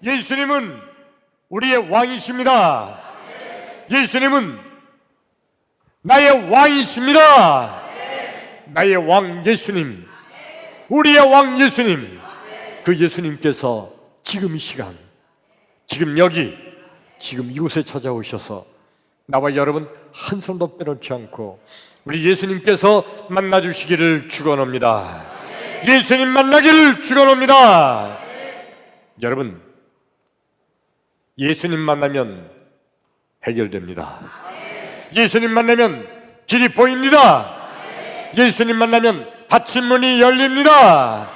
예수님은 우리의 왕이십니다. 예수님은 나의 왕이십니다. 나의 왕 예수님, 우리의 왕 예수님, 그 예수님께서 지금 이 시간, 지금 여기, 지금 이곳에 찾아오셔서 나와 여러분 한 사람도 빼놓지 않고 우리 예수님께서 만나주시기를 축원합니다. 예수님 만나기를 축원합니다. 여러분, 예수님 만나면 해결됩니다. 예수님 만나면 길이 보입니다. 예수님 만나면 닫힌 문이 열립니다.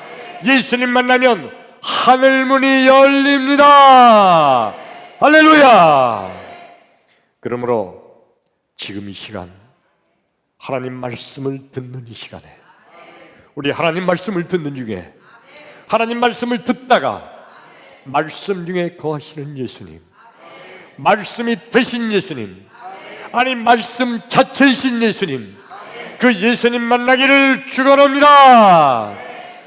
예수님 만나면 하늘 문이 열립니다. 할렐루야. 그러므로 지금 이 시간, 하나님 말씀을 듣는 이 시간에, 우리 하나님 말씀을 듣는 중에, 하나님 말씀을 듣다가 말씀 중에 거하시는 예수님, 말씀이 되신 예수님, 아니 말씀 자체이신 예수님, 그 예수님 만나기를 축원합니다.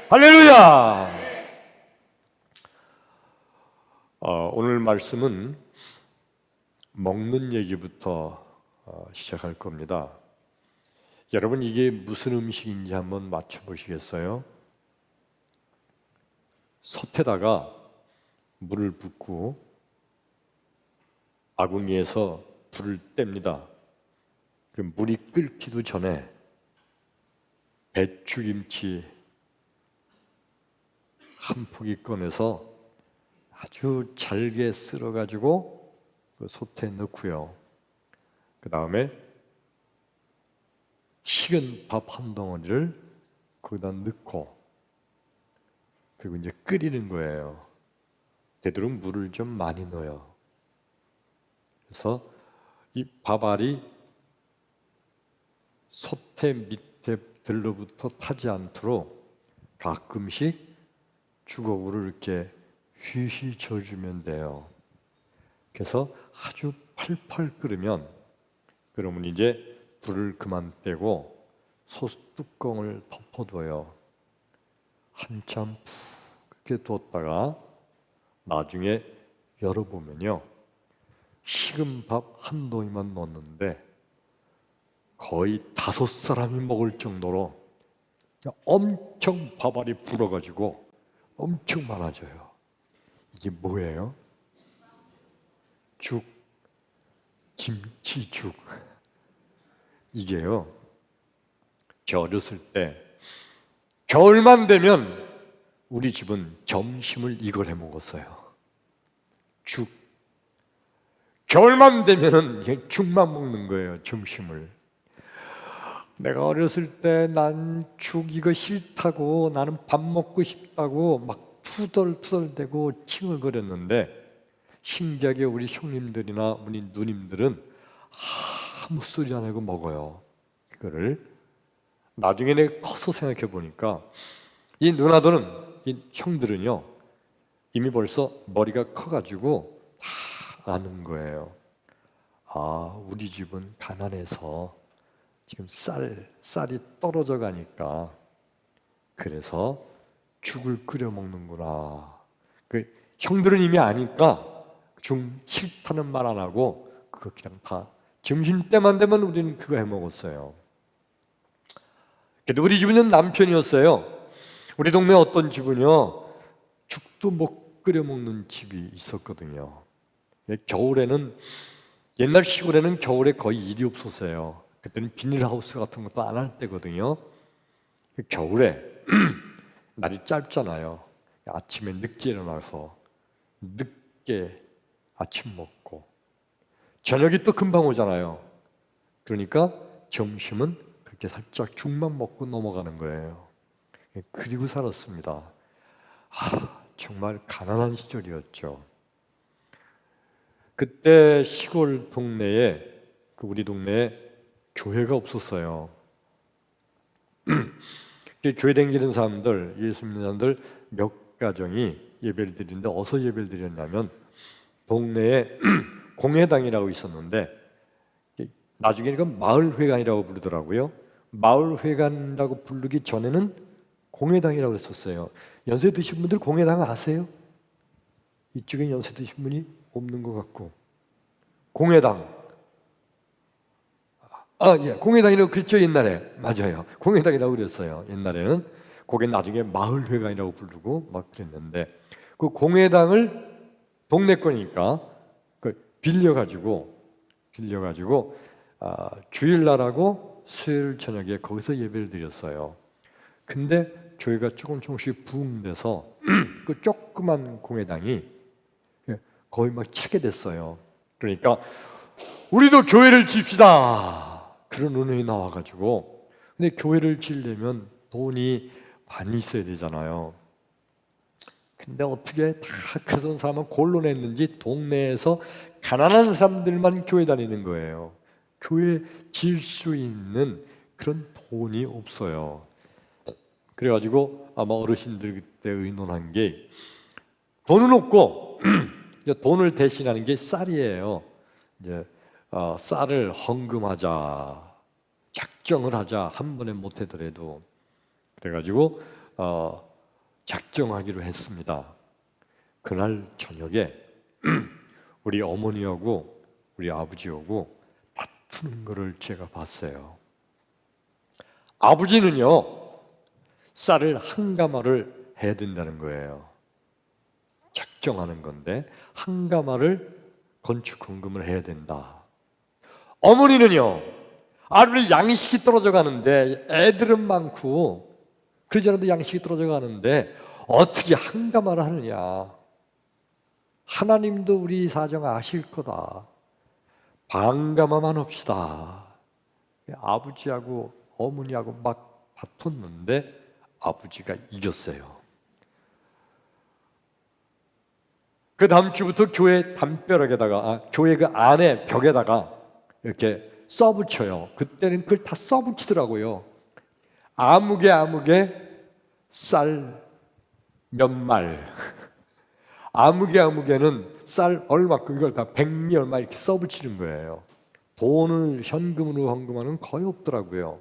할렐루야. 오늘 말씀은 먹는 얘기부터 시작할 겁니다. 여러분, 이게 무슨 음식인지 한번 맞춰보시겠어요? 솥에다가 물을 붓고 아궁이에서 불을 뗍니다. 그럼 물이 끓기도 전에 배추김치 한 포기 꺼내서 아주 잘게 썰어가지고 그 솥에 넣고요. 그 다음에 식은 밥 한 덩어리를 거기다 넣고, 그리고 이제 끓이는 거예요. 되도록 물을 좀 많이 넣어요. 그래서 이 밥알이 솥에 밑에 들로부터 타지 않도록 가끔씩 주걱으로 이렇게 휘휘 져주면 돼요. 그래서 아주 팔팔 끓으면, 그러면 이제 불을 그만 떼고 솥 뚜껑을 덮어둬요. 한참 푹 그렇게 두었다가 나중에 열어보면요, 식은 밥 한 덩이만 넣었는데 거의 5사람이 먹을 정도로 엄청 밥알이 불어가지고 엄청 많아져요. 이게 뭐예요? 죽, 김치죽. 이게요, 저 어렸을 때 겨울만 되면 우리 집은 점심을 이걸 해 먹었어요. 죽. 겨울만 되면은 죽만 먹는 거예요, 점심을. 내가 어렸을 때 난 죽 이거 싫다고, 나는 밥 먹고 싶다고 막 투덜투덜대고 칭얼거렸는데, 신기하게 우리 형님들이나 우리 누님들은 아무 소리 안 하고 먹어요. 그거를 나중에 내가 커서 생각해 보니까 이 누나들은, 이 형들은요, 이미 벌써 머리가 커가지고 다 아는 거예요. 아, 우리 집은 가난해서 지금 쌀이 떨어져 가니까 그래서 죽을 끓여 먹는구나. 그 형들은 이미 아니까 죽 싫다는 말 안 하고 그거 그냥 다 점심때만 되면 우리는 그거 해 먹었어요. 그래도 우리 집은 남편이었어요. 우리 동네 어떤 집은요, 죽도 못 끓여 먹는 집이 있었거든요. 겨울에는, 옛날 시골에는 겨울에 거의 일이 없었어요. 그때는 비닐하우스 같은 것도 안 할 때거든요. 겨울에 날이 짧잖아요. 아침에 늦게 일어나서 늦게 아침 먹고 저녁이 또 금방 오잖아요. 그러니까 점심은 그렇게 살짝 죽만 먹고 넘어가는 거예요. 그리고 살았습니다. 정말 가난한 시절이었죠. 그때 시골 동네에, 우리 동네에 교회가 없었어요. 교회 다니는 사람들, 예수 믿는 사람들 몇 가정이 예배를 드리는데 어디서 예배를 드렸냐면 동네에 공회당이라고 있었는데 나중에 이건 마을회관이라고 부르더라고요. 마을회관이라고 부르기 전에는 공회당이라고 했었어요. 연세 드신 분들 공회당 아세요? 이쪽에 연세 드신 분이 없는 것 같고, 공회당. 예, 공회당이라고 그랬죠, 옛날에. 맞아요. 공회당이라고 그랬어요, 옛날에는. 그게 나중에 마을회관이라고 부르고 막 그랬는데, 그 공회당을 동네 거니까 빌려가지고 주일날하고 수요일 저녁에 거기서 예배를 드렸어요. 근데 교회가 조금씩 부흥돼서 그 조그만 공회당이 거의 막 차게 됐어요. 그러니까 우리도 교회를 짓시다, 그런 의논이 나와가지고. 근데 교회를 지으려면 돈이 많이 있어야 되잖아요. 근데 어떻게 다 그런 사람은 곤란했는지 동네에서 가난한 사람들만 교회 다니는 거예요. 교회 지을 수 있는 그런 돈이 없어요. 그래가지고 아마 어르신들 그때 의논한 게, 돈은 없고 돈을 대신하는 게 쌀이에요. 이제 쌀을 헌금하자, 작정을 하자, 한 번에 못 하더라도. 그래가지고 작정하기로 했습니다. 그날 저녁에 우리 어머니하고 우리 아버지하고 다투는 것을 제가 봤어요. 아버지는요, 쌀을 한 가마를 해야 된다는 거예요. 작정하는 건데 한 가마를 건축 헌금을 해야 된다. 어머니는요, 아무리 양식이 떨어져 가는데, 애들은 많고 그러지 않아도 양식이 떨어져 가는데 어떻게 한 가마를 하느냐. 하나님도 우리 사정 아실 거다. 반 가마만 합시다. 아버지하고 어머니하고 막 다퉜는데 아버지가 이겼어요. 그 다음 주부터 교회 담벼락에다가, 교회 그 안에 벽에다가 이렇게 써붙여요. 그때는 그걸 다 써붙이더라고요. 아무개 쌀 몇 말, 아무개는 쌀 얼마큼, 이걸 다 백미 얼마 이렇게 써붙이는 거예요. 돈을 현금으로 헌금하는 거의 없더라고요.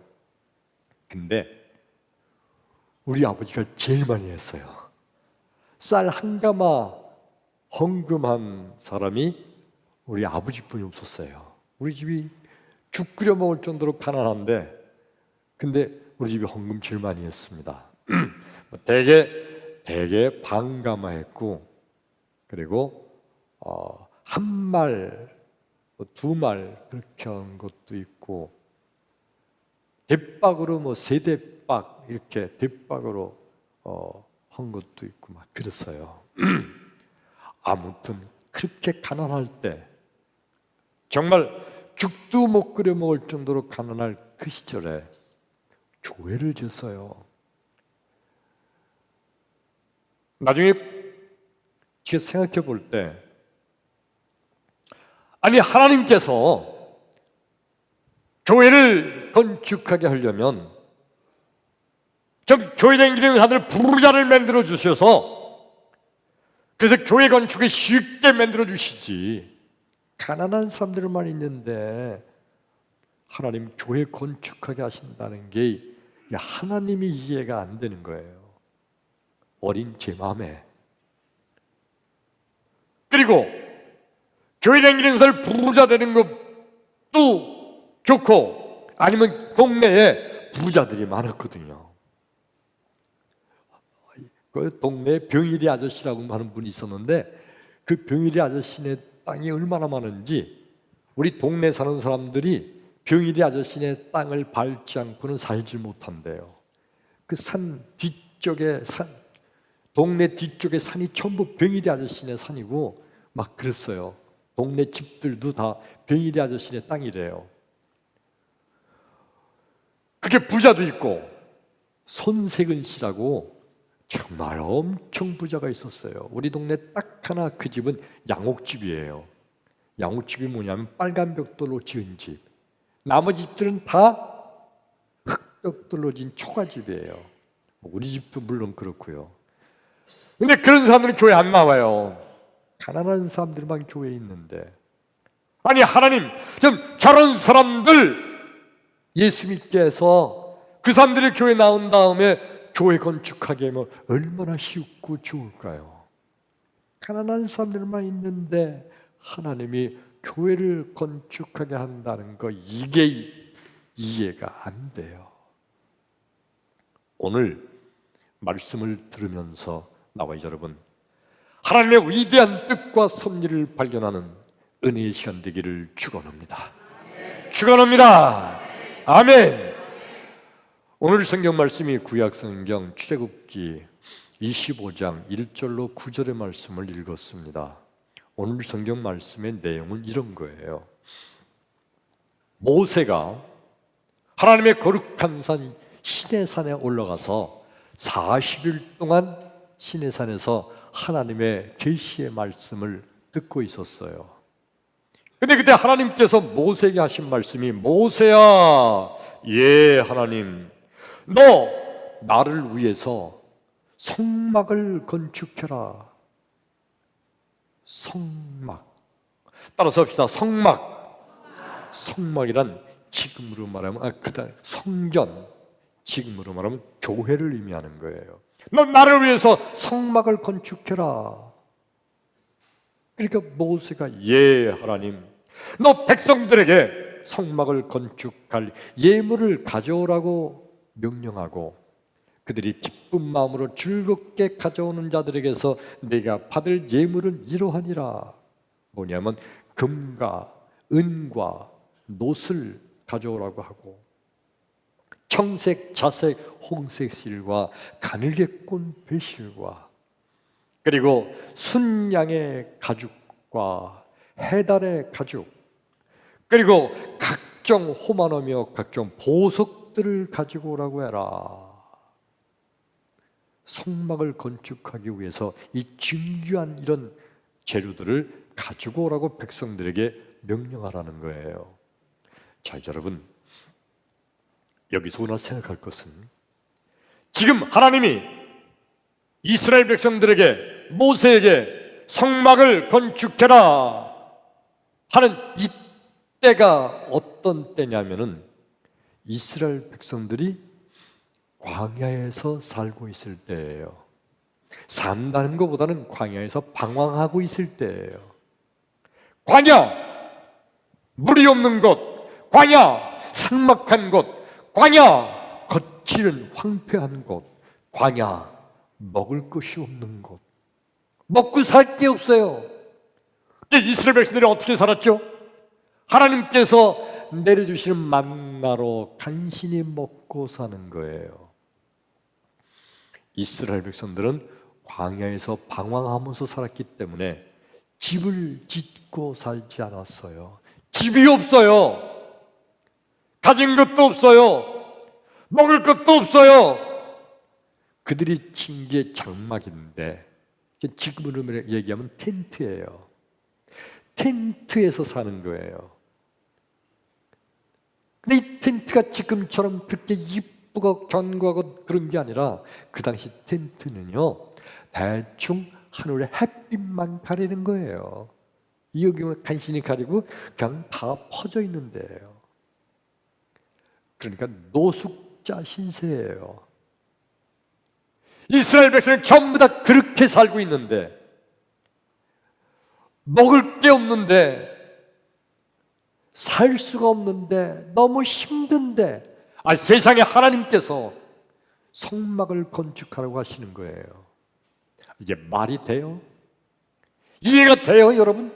근데 우리 아버지가 제일 많이 했어요. 쌀 한 가마 헌금한 사람이 우리 아버지뿐이 없었어요. 우리 집이 죽 끓여 먹을 정도로 가난한데, 근데 우리 집이 헌금 제일 많이 했습니다. 대개 반 가마 했고, 그리고 한 말, 두 말 그렇게 한 것도 있고, 대박으로 세 대박 이렇게 대박으로 한 것도 있고 막 그랬어요. 아무튼 그렇게 가난할 때, 정말 죽도 못 끓여 먹을 정도로 가난할 그 시절에 교회를 지었어요. 나중에 제가 생각해 볼 때, 아니 하나님께서 교회를 건축하게 하려면 좀 교회 다니는 사람들 부자를 만들어 주셔서, 그래서 교회 건축을 쉽게 만들어 주시지, 가난한 사람들만 있는데 하나님 교회 건축하게 하신다는 게 하나님이 이해가 안 되는 거예요. 어린 제 마음에. 그리고 교회 다니는 사람들 부자 되는 것도 좋고, 아니면 동네에 부자들이 많았거든요. 그 동네에 병일이 아저씨라고 하는 분이 있었는데, 그 병일이 아저씨네 땅이 얼마나 많은지 우리 동네 사는 사람들이 병일이 아저씨네 땅을 밟지 않고는 살지 못한대요. 그 산 뒤쪽에 동네 뒤쪽에 산이 전부 병일이 아저씨네 산이고 막 그랬어요. 동네 집들도 다 병일이 아저씨네 땅이래요. 그렇게 부자도 있고, 손세근 씨라고 정말 엄청 부자가 있었어요. 우리 동네 딱 하나, 그 집은 양옥집이에요. 양옥집이 뭐냐면 빨간 벽돌로 지은 집. 나머지 집들은 다 흑벽돌로 지은 초가집이에요. 우리 집도 물론 그렇고요. 근데 그런 사람들은 교회 안 나와요. 가난한 사람들만 교회에 있는데, 아니 하나님 좀 저런 사람들 예수 믿게 해서 그 사람들이 교회 나온 다음에 교회 건축하게 하면 얼마나 쉽고 좋을까요? 가난한 사람들만 있는데 하나님이 교회를 건축하게 한다는 거, 이게 이해가 안 돼요. 오늘 말씀을 들으면서 나와 여러분, 하나님의 위대한 뜻과 섭리를 발견하는 은혜의 시간 되기를 축원합니다. 축원합니다. 아멘. 오늘 성경 말씀이 구약 성경 출애굽기 25장 1절로 9절의 말씀을 읽었습니다. 오늘 성경 말씀의 내용은 이런 거예요. 모세가 하나님의 거룩한 산 시내산에 올라가서 40일 동안 시내산에서 하나님의 계시의 말씀을 듣고 있었어요. 근데 그때 하나님께서 모세에게 하신 말씀이, 모세야, 예 하나님, 너 나를 위해서 성막을 건축해라. 성막, 따라서 합시다. 성막. 성막이란 지금으로 말하면 성전, 지금으로 말하면 교회를 의미하는 거예요. 너 나를 위해서 성막을 건축해라. 그러니까 모세가 예 하나님, 너 백성들에게 성막을 건축할 예물을 가져오라고 명령하고, 그들이 기쁜 마음으로 즐겁게 가져오는 자들에게서 내가 받을 예물은 이러하니라. 뭐냐면 금과 은과 놋을 가져오라고 하고, 청색, 자색, 홍색 실과 가늘게 꼰 배실과, 그리고 순양의 가죽과 해달의 가죽, 그리고 각종 호마노며 각종 보석들을 가지고 오라고 해라. 성막을 건축하기 위해서 이 중요한 이런 재료들을 가지고 오라고 백성들에게 명령하라는 거예요. 자, 여러분, 여기서 우리가 생각할 것은, 지금 하나님이 이스라엘 백성들에게, 모세에게 성막을 건축해라 하는 이 때가 어떤 때냐면은 이스라엘 백성들이 광야에서 살고 있을 때예요. 산다는 것보다는 광야에서 방황하고 있을 때예요. 광야, 물이 없는 곳, 광야, 삭막한 곳, 광야, 거칠은 황폐한 곳, 광야, 먹을 것이 없는 곳, 먹고 살 게 없어요. 이스라엘 백성들이 어떻게 살았죠? 하나님께서 내려주시는 만나로 간신히 먹고 사는 거예요. 이스라엘 백성들은 광야에서 방황하면서 살았기 때문에 집을 짓고 살지 않았어요. 집이 없어요. 가진 것도 없어요. 먹을 것도 없어요. 그들이 친 게 장막인데, 지금으로 얘기하면 텐트예요. 텐트에서 사는 거예요. 근데 이 텐트가 지금처럼 그렇게 이쁘고 견고하고 그런 게 아니라, 그 당시 텐트는요, 대충 하늘의 햇빛만 가리는 거예요. 여기만 간신히 가리고 그냥 다 퍼져 있는데요. 그러니까 노숙자 신세예요. 이스라엘 백성은 전부 다 그렇게 살고 있는데, 먹을 게 없는데, 살 수가 없는데, 너무 힘든데, 세상에 하나님께서 성막을 건축하라고 하시는 거예요. 이게 말이 돼요? 이해가 돼요, 여러분?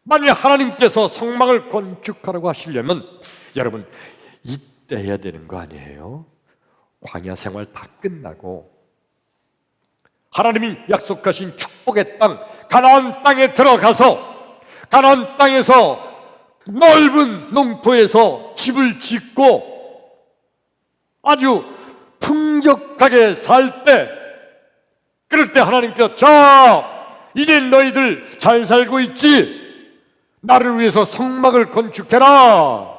만약 하나님께서 성막을 건축하라고 하시려면 여러분 이때 해야 되는 거 아니에요? 광야 생활 다 끝나고 하나님이 약속하신 축복의 땅, 가나안 땅에 들어가서 가나안 땅에서 넓은 농토에서 집을 짓고 아주 풍족하게 살 때, 그럴 때 하나님께서 자, 이제 너희들 잘 살고 있지? 나를 위해서 성막을 건축해라.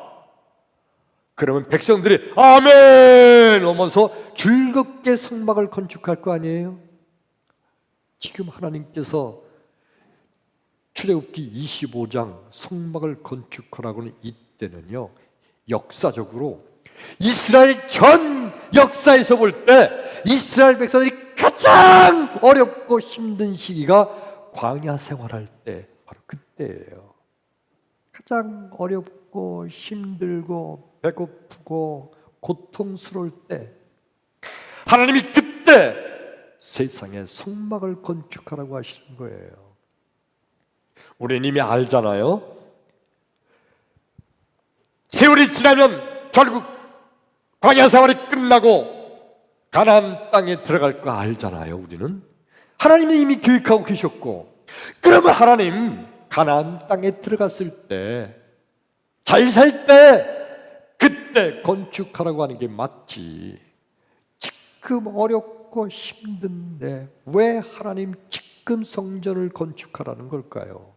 그러면 백성들이 아멘 하면서 즐겁게 성막을 건축할 거 아니에요? 지금 하나님께서 출애굽기 25장 성막을 건축하라고는 이때는요, 역사적으로 이스라엘 전 역사에서 볼 때 이스라엘 백성들이 가장 어렵고 힘든 시기가 광야 생활할 때 바로 그때예요. 가장 어렵고 힘들고 배고프고 고통스러울 때 하나님이 그때 세상에 성막을 건축하라고 하시는 거예요. 우리는 이미 알잖아요. 세월이 지나면 결국 광야 생활이 끝나고 가나안 땅에 들어갈 거 알잖아요. 우리는 하나님이 이미 계획하고 계셨고, 그러면 하나님 가나안 땅에 들어갔을 때 잘 살 때 그때 건축하라고 하는 게 맞지. 지금 어렵고 힘든데 왜 하나님 지금 성전을 건축하라는 걸까요?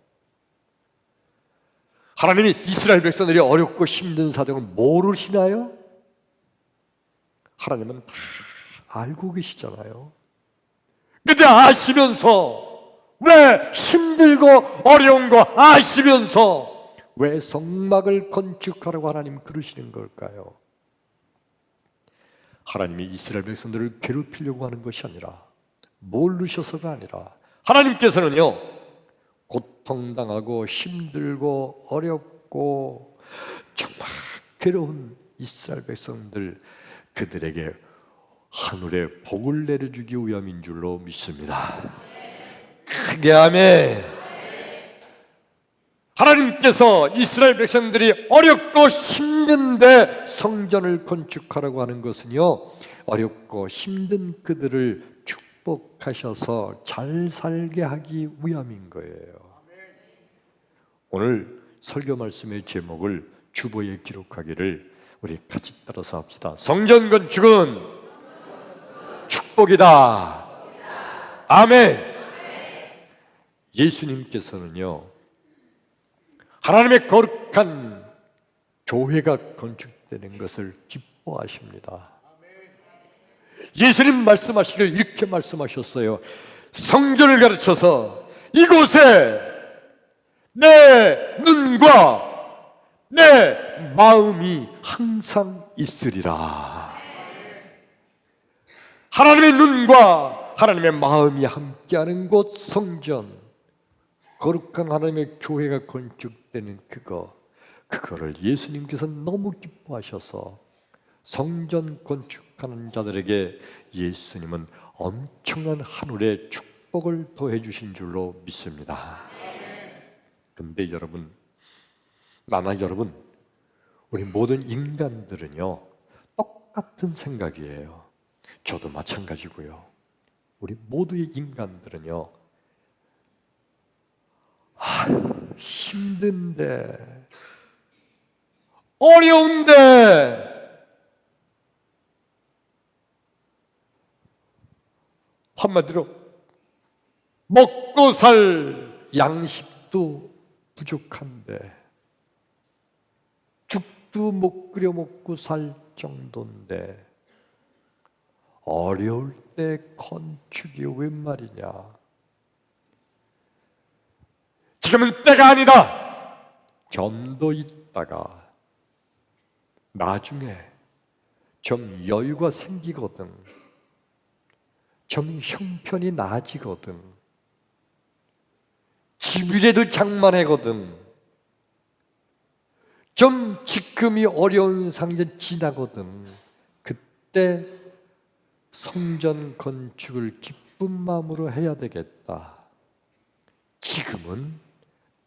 하나님이 이스라엘 백성들이 어렵고 힘든 사정을 모르시나요? 하나님은 다 알고 계시잖아요. 근데 아시면서, 왜 힘들고 어려운 거 아시면서 왜 성막을 건축하라고 하나님 그러시는 걸까요? 하나님이 이스라엘 백성들을 괴롭히려고 하는 것이 아니라, 모르셔서가 아니라, 하나님께서는요 고통당하고 힘들고 어렵고 정말 괴로운 이스라엘 백성들, 그들에게 하늘의 복을 내려주기 위함인 줄로 믿습니다. 크게 아멘. 하나님께서 이스라엘 백성들이 어렵고 힘든데 성전을 건축하라고 하는 것은요, 어렵고 힘든 그들을 축복하셔서 잘 살게 하기 위함인 거예요. 오늘 설교 말씀의 제목을 주보에 기록하기를 우리 같이 따라서 합시다. 성전 건축은 축복이다. 아멘. 예수님께서는요 하나님의 거룩한 교회가 건축되는 것을 기뻐하십니다. 예수님 말씀하시길 이렇게 말씀하셨어요. 성전을 가르쳐서 이곳에 내 눈과 내 마음이 항상 있으리라. 하나님의 눈과 하나님의 마음이 함께하는 곳 성전, 거룩한 하나님의 교회가 건축되는 그거를 예수님께서 너무 기뻐하셔서 성전 건축하는 자들에게 예수님은 엄청난 하늘의 축복을 더해 주신 줄로 믿습니다. 근데 여러분, 나나 여러분, 우리 모든 인간들은요 똑같은 생각이에요. 저도 마찬가지고요. 우리 모두의 인간들은요, 힘든데, 어려운데, 한마디로 먹고 살 양식도 부족한데, 죽도 못 끓여 먹고 살 정도인데 어려울 때 건축이 웬 말이냐. 지금은 때가 아니다. 좀 더 있다가 나중에 좀 여유가 생기거든, 좀 형편이 나아지거든, 집이라도 장만하거든, 좀 지금이 어려운 상황이 지나거든, 그때 성전 건축을 기쁜 마음으로 해야 되겠다. 지금은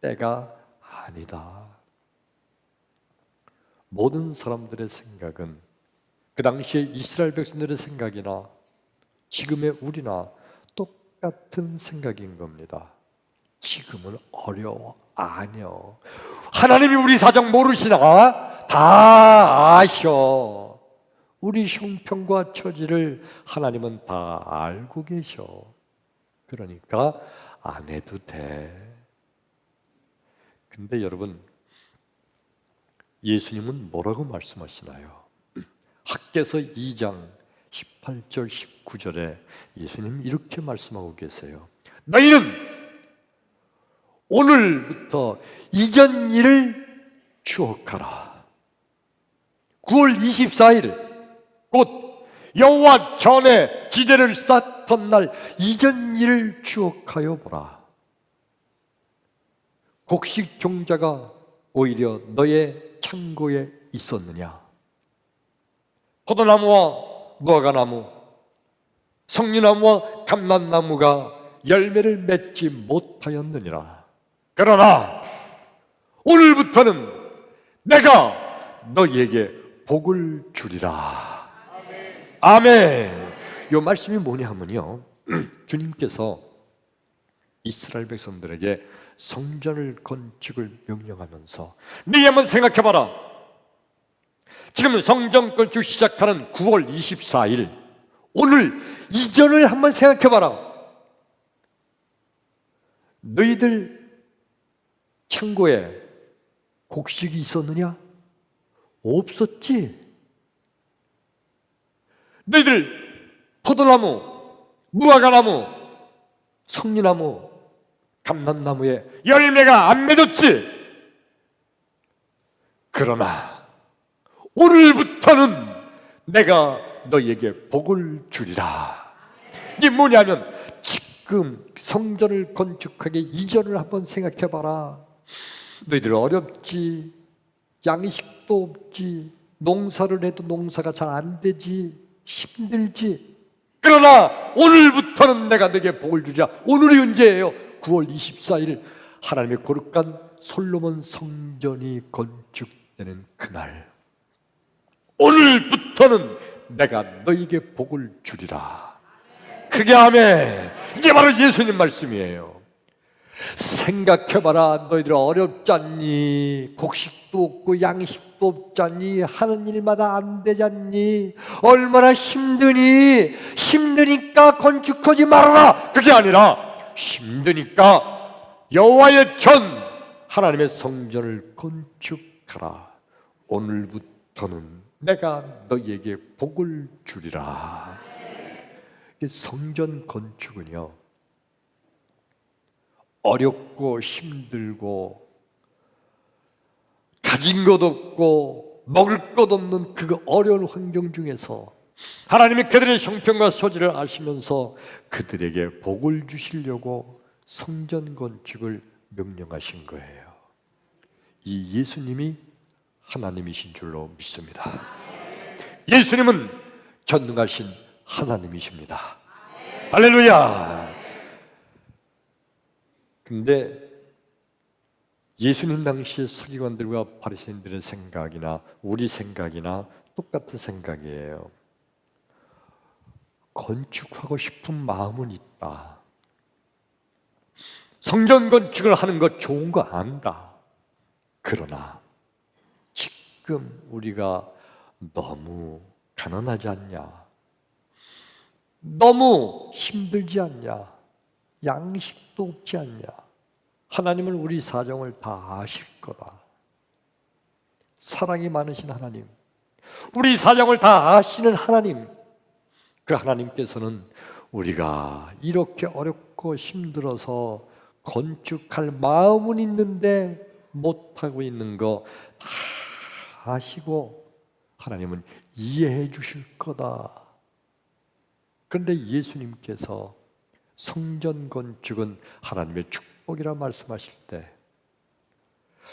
때가 아니다. 모든 사람들의 생각은, 그 당시에 이스라엘 백성들의 생각이나 지금의 우리나 똑같은 생각인 겁니다. 지금은 어려워. 아니요, 하나님이 우리 사정 모르시나? 다 아셔. 우리 형편과 처지를 하나님은 다 알고 계셔. 그러니까 안 해도 돼. 근데 여러분, 예수님은 뭐라고 말씀하시나요? 학개서 2장 18절 19절에 예수님 이렇게 말씀하고 계세요. 너희는 오늘부터 이전 일을 추억하라. 9월 24일 곧 여호와 전에 지대를 쌓 같던 날 이전 일을 추억하여 보라. 곡식 종자가 오히려 너의 창고에 있었느냐? 포도나무와 무화과나무, 성류나무와 감람나무가 열매를 맺지 못하였느니라. 그러나 오늘부터는 내가 너희에게 복을 주리라. 아멘. 이 말씀이 뭐냐 하면요, 주님께서 이스라엘 백성들에게 성전을 건축을 명령하면서 네 한번 생각해봐라. 지금 성전 건축 시작하는 9월 24일 오늘 이전을 한번 생각해봐라. 너희들 창고에 곡식이 있었느냐? 없었지. 너희들 포도나무, 무화과나무, 성류나무, 감람나무에 열매가 안 맺었지. 그러나 오늘부터는 내가 너희에게 복을 주리라. 이게 뭐냐면 지금 성전을 건축하기 이전을 한번 생각해봐라. 너희들 어렵지, 양식도 없지, 농사를 해도 농사가 잘 안 되지, 힘들지. 그러나 오늘부터는 내가 너에게 복을 주자. 오늘이 언제예요? 9월 24일 하나님의 거룩한 솔로몬 성전이 건축되는 그날. 오늘부터는 내가 너에게 복을 주리라. 그게 아멘. 이게 바로 예수님 말씀이에요. 생각해봐라. 너희들 어렵지 않니? 곡식도 없고 양식도 없지 않니? 하는 일마다 안 되지 않니? 얼마나 힘드니? 힘드니까 건축하지 말아라. 그게 아니라 힘드니까 여호와의 전 하나님의 성전을 건축하라. 오늘부터는 내가 너희에게 복을 주리라. 성전 건축은요, 어렵고 힘들고 가진 것 없고 먹을 것 없는 그 어려운 환경 중에서 하나님이 그들의 형편과 소질을 아시면서 그들에게 복을 주시려고 성전 건축을 명령하신 거예요. 이 예수님이 하나님이신 줄로 믿습니다. 예수님은 전능하신 하나님이십니다. 할렐루야. 근데 예수님 당시의 서기관들과 바리새인들의 생각이나 우리 생각이나 똑같은 생각이에요. 건축하고 싶은 마음은 있다. 성전 건축을 하는 것 좋은 거 안다. 그러나 지금 우리가 너무 가난하지 않냐? 너무 힘들지 않냐? 양식도 없지 않냐? 하나님은 우리 사정을 다 아실 거다. 사랑이 많으신 하나님, 우리 사정을 다 아시는 하나님, 그 하나님께서는 우리가 이렇게 어렵고 힘들어서 건축할 마음은 있는데 못하고 있는 거 다 아시고 하나님은 이해해 주실 거다. 그런데 예수님께서 성전 건축은 하나님의 축복이라 말씀하실 때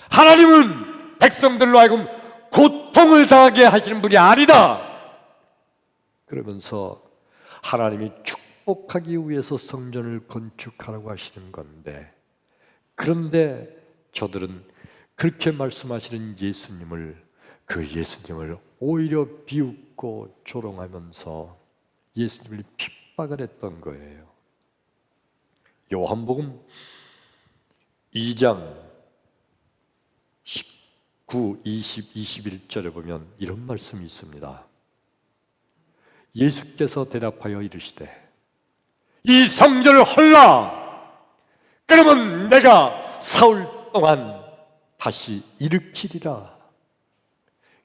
하나님은 백성들로 하여금 고통을 당하게 하시는 분이 아니다. 그러면서 하나님이 축복하기 위해서 성전을 건축하라고 하시는 건데, 그런데 저들은 그렇게 말씀하시는 그 예수님을 오히려 비웃고 조롱하면서 예수님을 핍박을 했던 거예요. 요한복음 2장 19, 20, 21절에 보면 이런 말씀이 있습니다. 예수께서 대답하여 이르시되 이 성전을 헐라. 그러면 내가 사흘 동안 다시 일으키리라.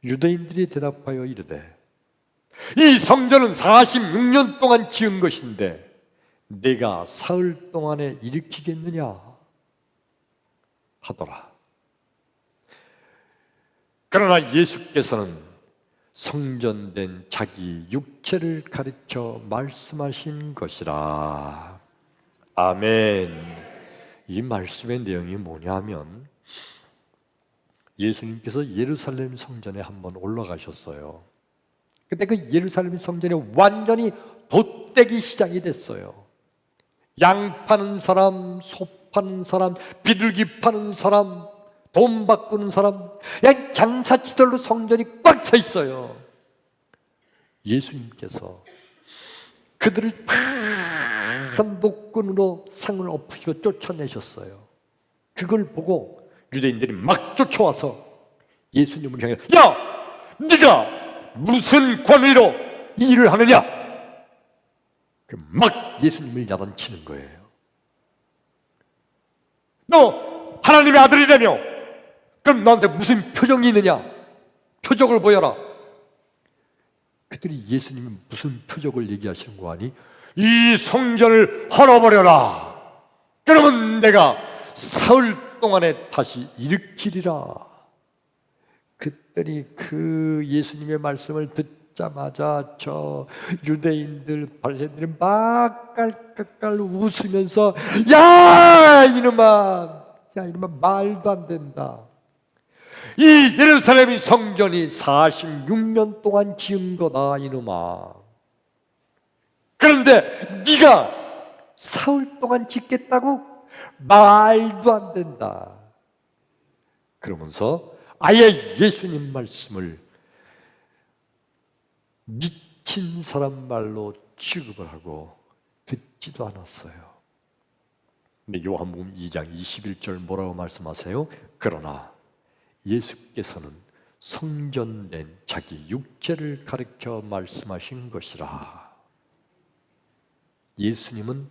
유대인들이 대답하여 이르되 이 성전은 46년 동안 지은 것인데 내가 사흘 동안에 일으키겠느냐 하더라. 그러나 예수께서는 성전된 자기 육체를 가리켜 말씀하신 것이라. 아멘. 이 말씀의 내용이 뭐냐면 예수님께서 예루살렘 성전에 한번 올라가셨어요. 그때 그 예루살렘 성전이 완전히 돛대기 시장이 됐어요. 양 파는 사람, 소 파는 사람, 비둘기 파는 사람, 돈 바꾸는 사람, 그냥 장사치들로 성전이 꽉 차 있어요. 예수님께서 그들을 다 노끈으로 상을 엎으시고 쫓아내셨어요. 그걸 보고 유대인들이 막 쫓아와서 예수님을 향해, 야! 네가 무슨 권위로 이 일을 하느냐? 막 예수님을 야단치는 거예요. 너 하나님의 아들이라며 그럼 너한테 무슨 표정이 있느냐? 표적을 보여라. 그들이 예수님이 무슨 표적을 얘기하시는 거 아니? 이 성전을 헐어버려라. 그러면 내가 사흘 동안에 다시 일으키리라. 그들이 그 예수님의 말씀을 듣자마자 저 유대인들, 바리새인들이 막 깔깔깔 웃으면서 야 이놈아 말도 안 된다. 이 예루살렘 성전이 46년 동안 지은 거다 이놈아. 그런데 네가 사흘 동안 짓겠다고? 말도 안 된다. 그러면서 아예 예수님 말씀을 미친 사람 말로 취급을 하고 듣지도 않았어요. 근데 요한복음 2장 21절 뭐라고 말씀하세요? 그러나 예수께서는 성전된 자기 육체를 가리켜 말씀하신 것이라. 예수님은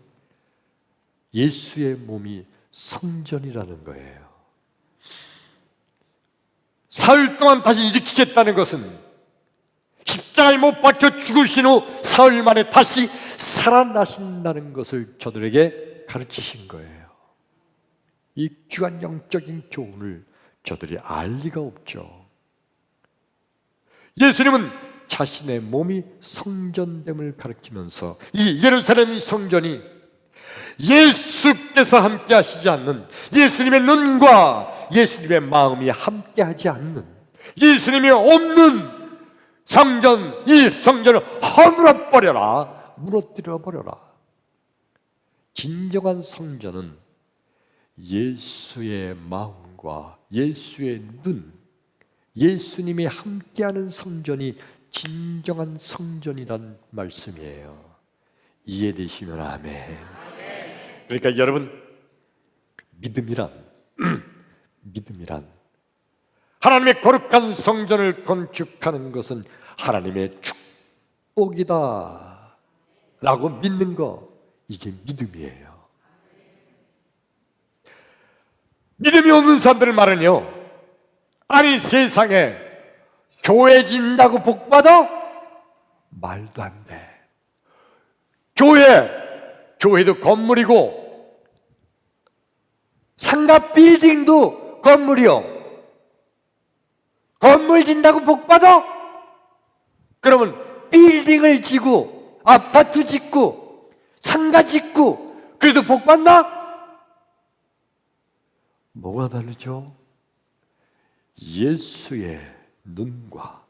예수의 몸이 성전이라는 거예요. 사흘 동안 다시 일으키겠다는 것은 십자가에 못 박혀 죽으신 후 사흘 만에 다시 살아나신다는 것을 저들에게 가르치신 거예요. 이 귀한 영적인 교훈을 저들이 알 리가 없죠. 예수님은 자신의 몸이 성전됨을 가르치면서 이 예루살렘 성전이 예수께서 함께 하시지 않는, 예수님의 눈과 예수님의 마음이 함께 하지 않는, 예수님이 없는 성전, 이 성전을 허물어 버려라, 무너뜨려 버려라. 진정한 성전은 예수의 마음과 예수의 눈, 예수님이 함께하는 성전이 진정한 성전이란 말씀이에요. 이해되시면 아멘. 그러니까 여러분, 믿음이란 하나님의 거룩한 성전을 건축하는 것은 하나님의 축복이다 라고 믿는 거, 이게 믿음이에요. 믿음이 없는 사람들 말은요, 아니 세상에 교회 짓는다고 복받아? 말도 안 돼. 교회도 건물이고 상가 빌딩도 건물이요. 건물 짓는다고 복받아? 그러면 빌딩을 지고 아파트 짓고 상가 짓고 그래도 복받나? 뭐가 다르죠? 예수의 눈과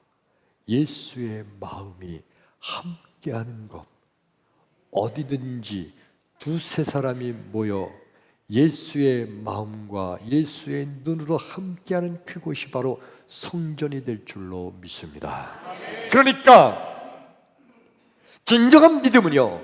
예수의 마음이 함께하는 것. 어디든지 두세 사람이 모여 예수의 마음과 예수의 눈으로 함께하는 그곳이 바로 성전이 될 줄로 믿습니다. 그러니까 진정한 믿음은요,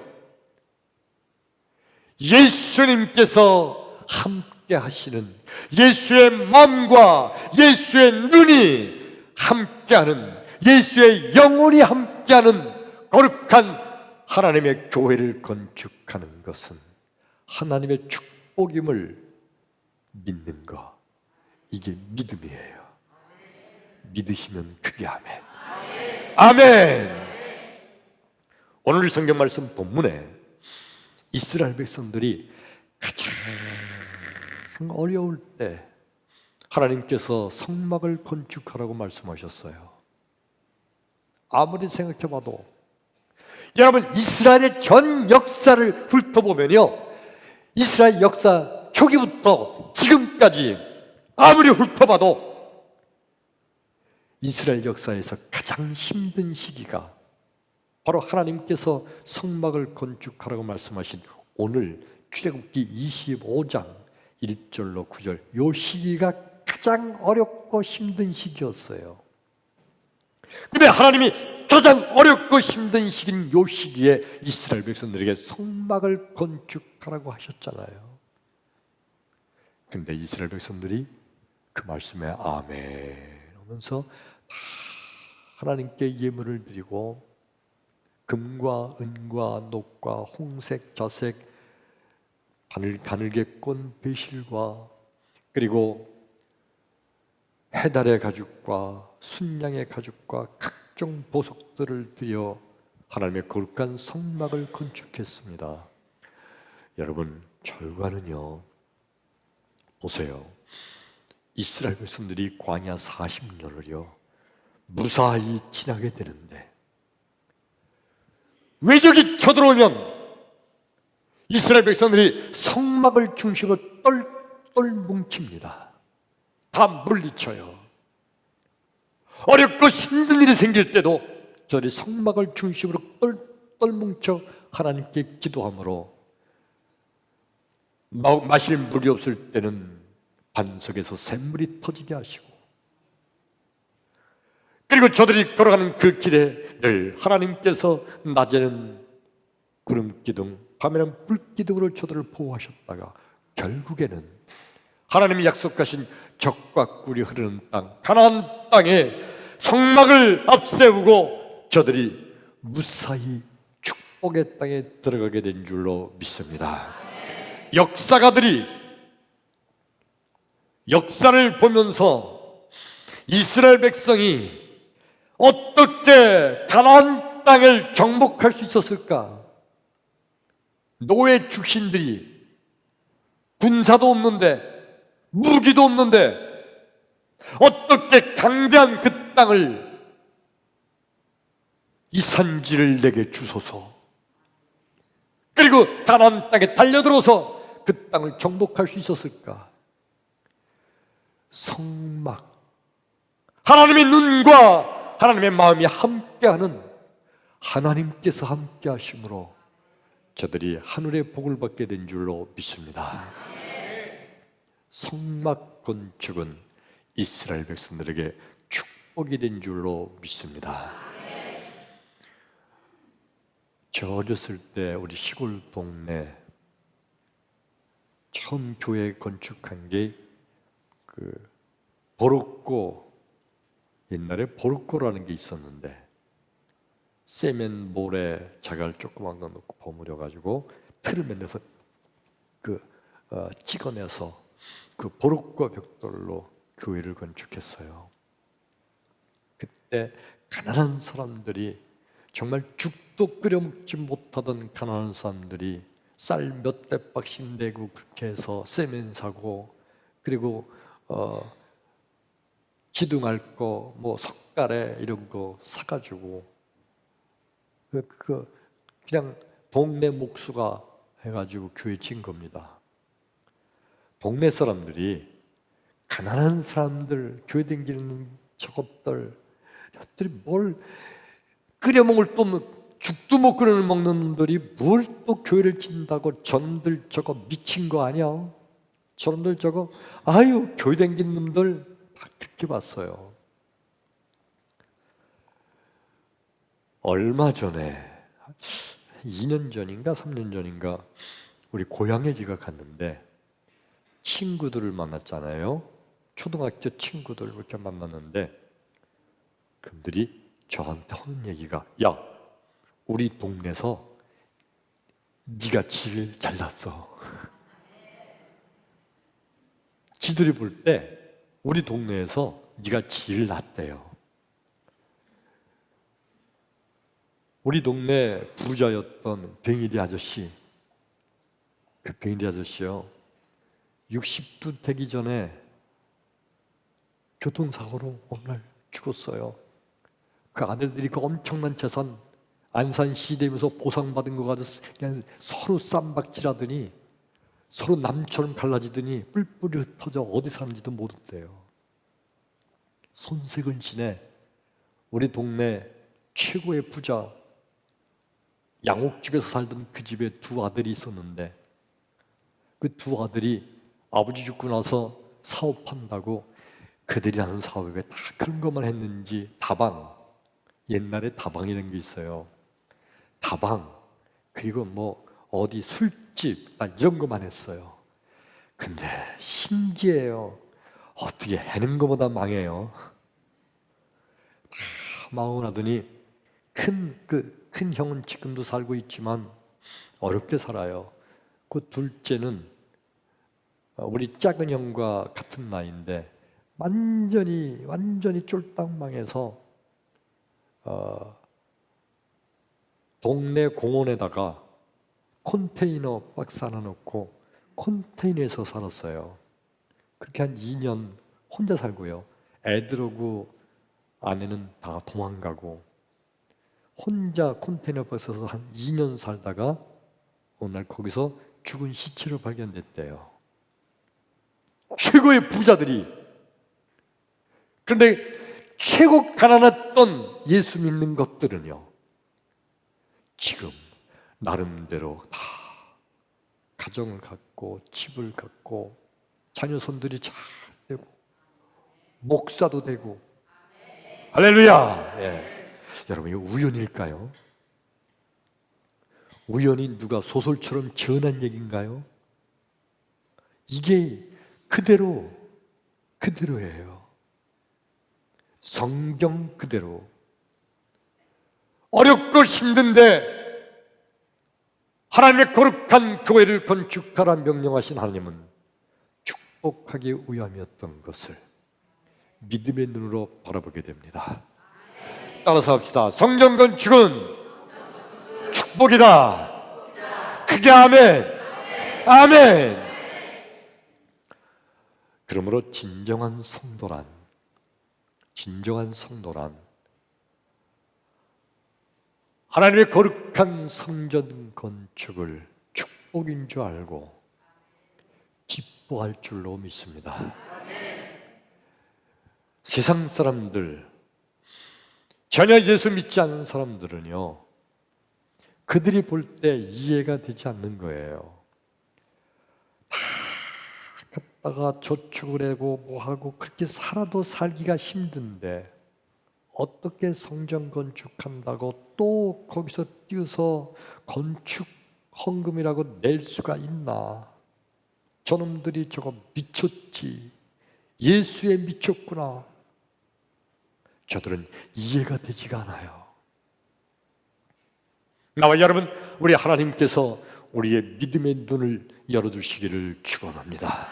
예수님께서 함께 하시는, 예수의 마음과 예수의 눈이 함께하는, 예수의 영혼이 함께하는 거룩한 하나님의 교회를 건축하는 것은 하나님의 축복임을 믿는 것, 이게 믿음이에요. 믿으시면 크게 아멘. 아멘. 오늘 성경 말씀 본문에 이스라엘 백성들이 가장 어려울 때 하나님께서 성막을 건축하라고 말씀하셨어요. 아무리 생각해봐도 여러분, 이스라엘의 전 역사를 훑어보면요, 이스라엘 역사 초기부터 지금까지 아무리 훑어봐도 이스라엘 역사에서 가장 힘든 시기가 바로 하나님께서 성막을 건축하라고 말씀하신 오늘 출애굽기 25장 1절로 9절, 이 시기가 가장 어렵고 힘든 시기였어요. 근데 하나님이 가장 어렵고 힘든 시기인 이 시기에 이스라엘 백성들에게 성막을 건축하라고 하셨잖아요. 근데 이스라엘 백성들이 그 말씀에 아멘 하면서 다 하나님께 예물을 드리고 금과 은과 녹과 홍색, 자색, 가늘게 꼰 배실과 그리고 해달의 가죽과 순양의 가죽과 각종 보석들을 들여 하나님의 거룩한 성막을 건축했습니다. 여러분, 결과는요, 보세요. 이스라엘 백성들이 광야 40년을요 무사히 지나게 되는데 외적이 쳐들어오면 이스라엘 백성들이 성막을 중심으로 똘똘 뭉칩니다. 다 물리쳐요. 어렵고 힘든 일이 생길 때도 저들이 성막을 중심으로 똘똘 뭉쳐 하나님께 기도함으로 마실 물이 없을 때는 반석에서 샘물이 터지게 하시고, 그리고 저들이 걸어가는 그 길에 늘 하나님께서 낮에는 구름 기둥, 밤에는 불 기둥으로 저들을 보호하셨다가 결국에는 하나님이 약속하신 젖과 꿀이 흐르는 땅, 가나안 땅에 성막을 앞세우고 저들이 무사히 축복의 땅에 들어가게 된 줄로 믿습니다. 역사가들이 역사를 보면서 이스라엘 백성이 어떻게 가나안 땅을 정복할 수 있었을까? 노예 출신들이 군사도 없는데 무기도 없는데 어떻게 강대한 그 땅을, 이 산지를 내게 주소서, 그리고 가나안 땅에 달려들어서 그 땅을 정복할 수 있었을까? 성막, 하나님의 눈과 하나님의 마음이 함께하는 하나님께서 함께 하심으로 저들이 하늘의 복을 받게 된 줄로 믿습니다. 성막 건축은 이스라엘 백성들에게 축복이 된 줄로 믿습니다. 저 어렸을 때 우리 시골 동네 처음 교회 건축한 게 그 보르꼬, 옛날에 보르꼬라는 게 있었는데 세면 모래 자갈 조그만 거 넣고 버무려 가지고 틀을 만들어서 찍어내서 그 보르꼬 벽돌로 교회를 건축했어요. 그때 가난한 사람들이, 정말 죽도 끓여 먹지 못하던 가난한 사람들이 쌀 몇 대박씩 내고 그렇게 해서 세면 사고, 그리고 기둥할 거, 뭐 석가래 이런 거 사가지고 그냥 동네 목수가 해가지고 교회 진 겁니다. 동네 사람들이, 가난한 사람들, 교회 다니는 저것들이 뭘 끓여 먹을 또 죽도 못 끓여 먹는 놈들이 뭘 또 교회를 짓는다고, 전들 저거 미친 거 아니야? 저놈들 저거, 아유, 교회 다니는 놈들 다 그렇게 봤어요. 얼마 전에 2년 전인가 3년 전인가 우리 고향에 제가 갔는데 친구들을 만났잖아요. 초등학교 친구들 이렇게 만났는데 그들이 저한테 하는 얘기가, 야, 우리 동네에서 네가 제일 잘났어. 지들이 볼 때 우리 동네에서 네가 제일 낫대요. 우리 동네 부자였던 병일이 아저씨, 그 병일이 아저씨요, 60도 되기 전에 교통사고로 오늘 죽었어요. 그 아들들이 그 엄청난 재산 안산시대면서 보상받은 거 가지고 그냥 서로 쌈박질하더니 서로 남처럼 갈라지더니 뿔뿔이 흩어져 어디 사는지도 모른대요. 손세근시내 우리 동네 최고의 부자 양옥집에서 살던 그 집에 두 아들이 있었는데 그 두 아들이 아버지 죽고 나서 사업한다고 그들이 하는 사업에 다 그런 것만 했는지 다방, 옛날에 다방이라는 게 있어요. 다방, 그리고 뭐 어디 술집 이런 것만 했어요. 근데 신기해요. 어떻게 해는 것보다 망해요. 다 망하더니 큰 형은 지금도 살고 있지만 어렵게 살아요. 그 둘째는 우리 작은 형과 같은 나이인데 완전히 쫄딱 망해서 동네 공원에다가 컨테이너 박스 하나 넣고 컨테이너에서 살았어요. 그렇게 한 2년 혼자 살고요. 애들하고 아내는 다 도망가고 혼자 컨테이너 박스에서 한 2년 살다가 어느 날 거기서 죽은 시체로 발견됐대요. 최고의 부자들이. 그런데 최고 가난했던 예수 믿는 것들은요, 지금 나름대로 다 가정을 갖고 집을 갖고 자녀손들이 잘 되고 목사도 되고. 할렐루야. 예. 여러분, 이거 우연일까요? 우연히 누가 소설처럼 지어낸 얘기인가요? 이게 그대로예요. 성경 그대로. 어렵고 힘든데 하나님의 거룩한 교회를 건축하라 명령하신 하나님은 축복하기 위함이었던 것을 믿음의 눈으로 바라보게 됩니다. 따라서 합시다. 성경 건축은 축복이다. 크게 아멘. 아멘. 그러므로 진정한 성도란 하나님의 거룩한 성전 건축을 축복인 줄 알고 기뻐할 줄로 믿습니다. 세상 사람들, 전혀 예수 믿지 않는 사람들은요, 그들이 볼 때 이해가 되지 않는 거예요. 다 갖다가 저축을 하고 뭐하고 그렇게 살아도 살기가 힘든데 어떻게 성전 건축한다고 또 거기서 뛰어서 건축 헌금이라고 낼 수가 있나? 저놈들이 저거 미쳤지. 예수에 미쳤구나. 저들은 이해가 되지가 않아요. 나와 여러분, 우리 하나님께서 우리의 믿음의 눈을 열어주시기를 축원합니다.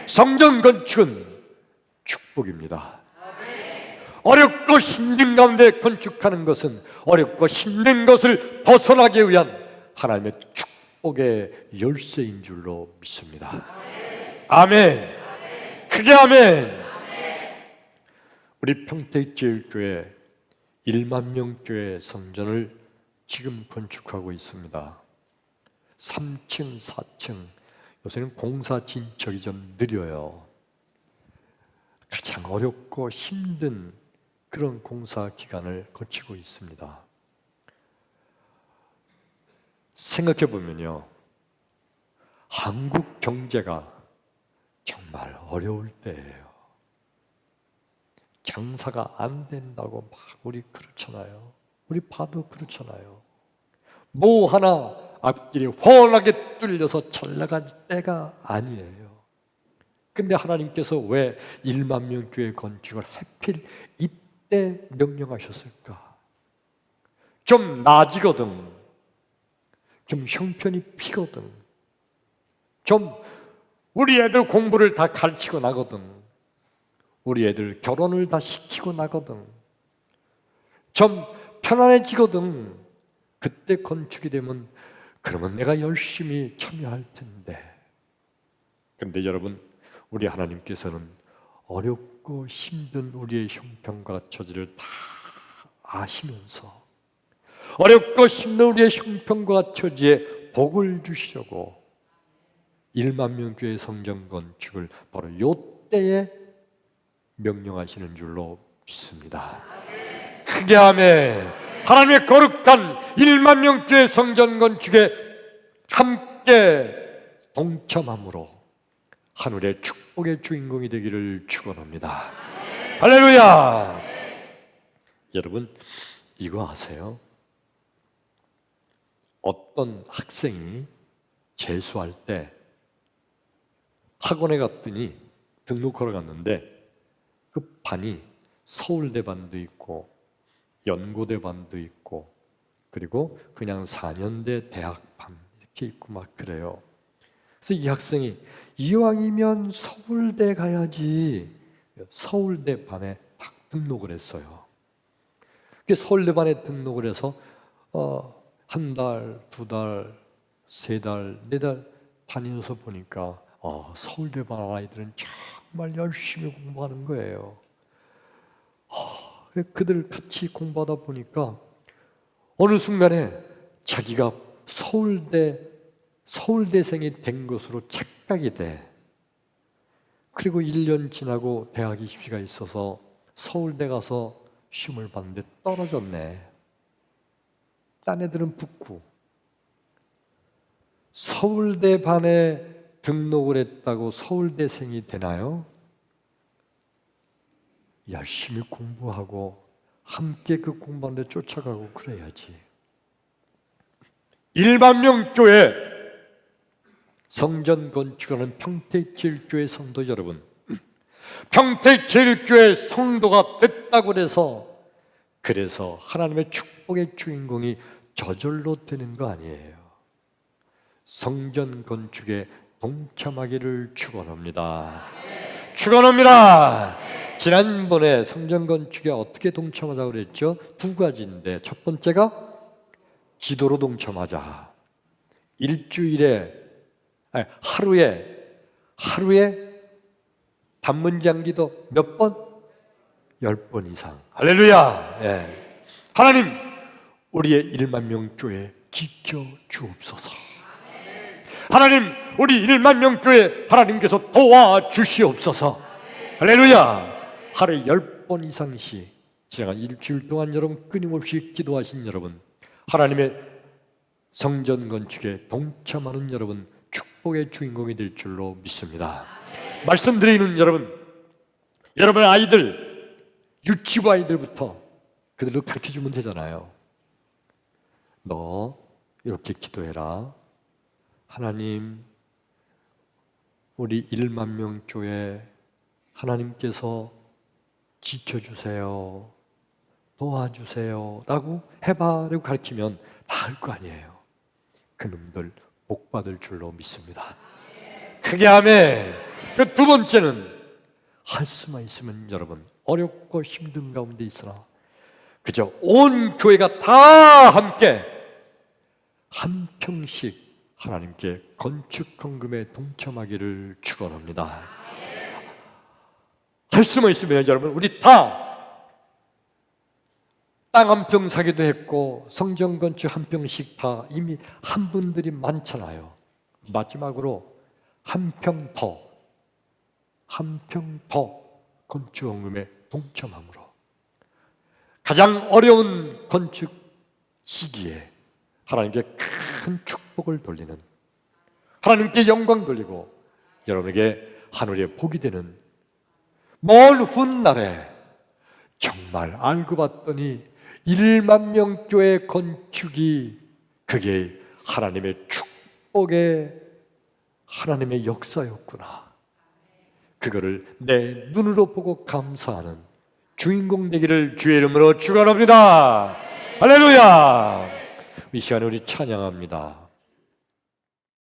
성전 건축은 축복입니다. 어렵고 힘든 가운데 건축하는 것은 어렵고 힘든 것을 벗어나기 위한 하나님의 축복의 열쇠인 줄로 믿습니다. 아멘. 크게 아멘. 우리 평택제일교회 1만 명 교회 성전을 지금 건축하고 있습니다. 3층, 4층. 요새는 공사 진척이 좀 느려요. 가장 어렵고 힘든 그런 공사 기간을 거치고 있습니다. 생각해 보면요, 한국 경제가 정말 어려울 때예요. 장사가 안 된다고 막 우리 그렇잖아요. 우리 봐도 그렇잖아요. 뭐 하나 앞길이 훤하게 뚫려서 잘 나갈 때가 아니에요. 근데 하나님께서 왜 1만 명 교회 건축을 하필 이때 명령하셨을까? 좀 나아지거든, 좀 형편이 피거든, 좀 우리 애들 공부를 다 가르치고 나거든, 우리 애들 결혼을 다 시키고 나거든, 좀 편안해지거든. 그때 건축이 되면 그러면 내가 열심히 참여할 텐데. 근데 여러분, 우리 하나님께서는 어렵고 힘든 우리의 형편과 처지를 다 아시면서 어렵고 힘든 우리의 형편과 처지에 복을 주시려고 1만 명 교회 성전 건축을 바로 이때에 명령하시는 줄로 믿습니다. 크게 아멘. 하나님의 거룩한 1만 명 교회 성전 건축에 함께 동참함으로 하늘의 축복의 주인공이 되기를 축원합니다. 할렐루야. 여러분 이거 아세요? 어떤 학생이 재수할 때 학원에 갔더니 등록하러 갔는데 그 반이 서울대 반도 있고 연고대 반도 있고 그리고 그냥 4년대 대학 반 이렇게 있고 막 그래요. 그래서 이 학생이 이왕이면 서울대 가야지 서울대 반에 딱 등록을 했어요. 서울대 반에 등록을 해서 한 달, 두 달, 세 달, 네 달 다니면서 보니까 서울대 반 아이들은 정말 열심히 공부하는 거예요. 그들 같이 공부하다 보니까 어느 순간에 자기가 서울대생이 된 것으로 착각이 돼. 그리고 1년 지나고 대학 입시가 있어서 서울대 가서 시험을 봤는데 떨어졌네. 딴 애들은 붙고. 서울대 반에 등록을 했다고 서울대생이 되나요? 열심히 공부하고 함께 그 공부하는데 쫓아가고 그래야지. 1만 명 교회 성전 건축하는 평택제일교회 성도 여러분, 평택제일교회 성도가 됐다고 그래서 하나님의 축복의 주인공이 저절로 되는 거 아니에요. 성전 건축에 동참하기를 축원합니다. 축원합니다. 지난번에 성전 건축에 어떻게 동참하자고 그랬죠? 두 가지인데 첫 번째가 기도로 동참하자. 하루에 단문장 기도 몇 번? 10번 이상. 할렐루야. 예. 하나님 우리의 1만 명 교회 지켜 주옵소서. 하나님 우리 1만 명 교회 하나님께서 도와주시옵소서. 할렐루야. 하루에 10번 이상씩 지나간 일주일 동안 여러분 끊임없이 기도하신 여러분, 하나님의 성전 건축에 동참하는 여러분 축복의 주인공이 될 줄로 믿습니다. 말씀드리는 여러분의 아이들, 유치부 아이들부터 그들로 가르쳐주면 되잖아요. 너 이렇게 기도해라. 하나님 우리 1만 명 교회 하나님께서 지켜주세요, 도와주세요 라고 해봐 라고 가르치면 다 할 거 아니에요. 그놈들 복 받을 줄로 믿습니다. 크게 아멘. 그 두 번째는 할 수만 있으면 여러분 어렵고 힘든 가운데 있으나 그저 온 교회가 다 함께 한 평씩 하나님께 건축 헌금에 동참하기를 축원합니다. 할 수만 있으면 여러분 우리 다 땅 한 평 사기도 했고 성전 건축 한 평씩 다 이미 한 분들이 많잖아요. 마지막으로 한 평 더 건축 헌금에 동참함으로 가장 어려운 건축 시기에 하나님께 큰 축복을 돌리는, 하나님께 영광 돌리고 여러분에게 하늘의 복이 되는 먼 훗날에 정말 알고 봤더니 1만 명 교회 건축이 그게 하나님의 축복의 하나님의 역사였구나. 그거를 내 눈으로 보고 감사하는 주인공 되기를 주의 이름으로 축원합니다. 할렐루야. 이 시간에 우리 찬양합니다.